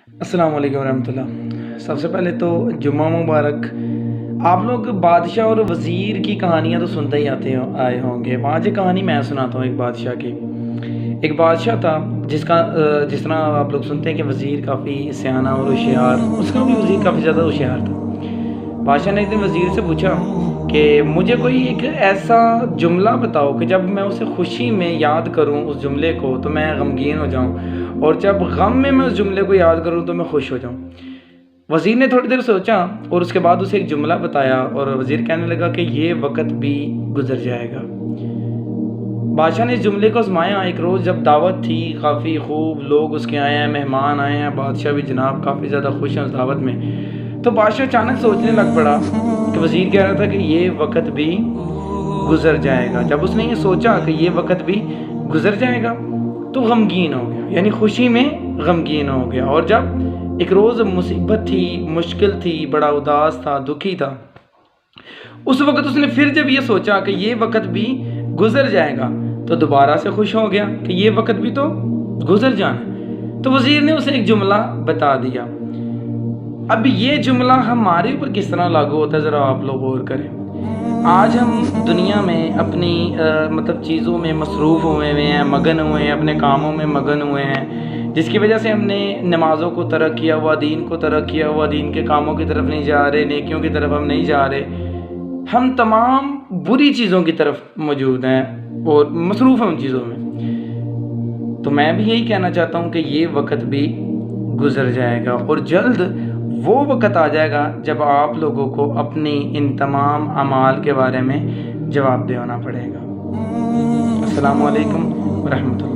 السلام علیکم ورحمۃ اللہ۔ سب سے پہلے تو جمعہ مبارک۔ آپ لوگ بادشاہ اور وزیر کی کہانیاں تو سنتے ہی آئے ہوں گے۔ آج ایک کہانی میں سناتا ہوں ایک بادشاہ کی۔ ایک بادشاہ تھا جس طرح آپ لوگ سنتے ہیں کہ وزیر کافی سیانہ اور ہوشیار، اس کا بھی وزیر کافی زیادہ ہوشیار تھا۔ بادشاہ نے ایک دن وزیر سے پوچھا کہ مجھے کوئی ایک ایسا جملہ بتاؤ کہ جب میں اسے خوشی میں یاد کروں اس جملے کو تو میں غمگین ہو جاؤں، اور جب غم میں اس جملے کو یاد کروں تو میں خوش ہو جاؤں۔ وزیر نے تھوڑی دیر سوچا اور اس کے بعد اسے ایک جملہ بتایا، اور وزیر کہنے لگا کہ یہ وقت بھی گزر جائے گا۔ بادشاہ نے اس جملے کو آزمایا۔ ایک روز جب دعوت تھی، کافی خوب لوگ اس کے آئے ہیں، مہمان آئے ہیں، بادشاہ بھی جناب کافی زیادہ خوش ہیں اس دعوت میں۔ تو بادشاہ اچانک سوچنے لگ پڑا کہ وزیر کہہ رہا تھا کہ یہ وقت بھی گزر جائے گا۔ جب اس نے یہ سوچا کہ یہ وقت بھی گزر جائے گا تو غمگین ہو گیا، یعنی خوشی میں غمگین ہو گیا۔ اور جب ایک روز مصیبت تھی، مشکل تھی، بڑا اداس تھا، دکھی تھا، اس وقت اس نے پھر جب یہ سوچا کہ یہ وقت بھی گزر جائے گا تو دوبارہ سے خوش ہو گیا کہ یہ وقت بھی تو گزر جانا ہے۔ تو وزیر نے اسے ایک جملہ بتا دیا۔ اب یہ جملہ ہمارے اوپر کس طرح لاگو ہوتا ہے، ذرا آپ لوگ غور کریں۔ آج ہم دنیا میں اپنی چیزوں میں مصروف ہوئے ہیں، مگن ہوئے ہیں، اپنے کاموں میں مگن ہوئے ہیں، جس کی وجہ سے ہم نے نمازوں کو ترک کیا ہوا، دین کو ترک کیا ہوا، دین کے کاموں کی طرف نہیں جا رہے، نیکیوں کی طرف ہم نہیں جا رہے، ہم تمام بری چیزوں کی طرف موجود ہیں اور مصروف ہیں ان چیزوں میں۔ تو میں بھی یہی کہنا چاہتا ہوں کہ یہ وقت بھی گزر جائے گا، اور جلد وہ وقت آ جائے گا جب آپ لوگوں کو اپنی ان تمام اعمال کے بارے میں جواب دے ہونا پڑے گا۔ السلام علیکم ورحمۃ اللہ۔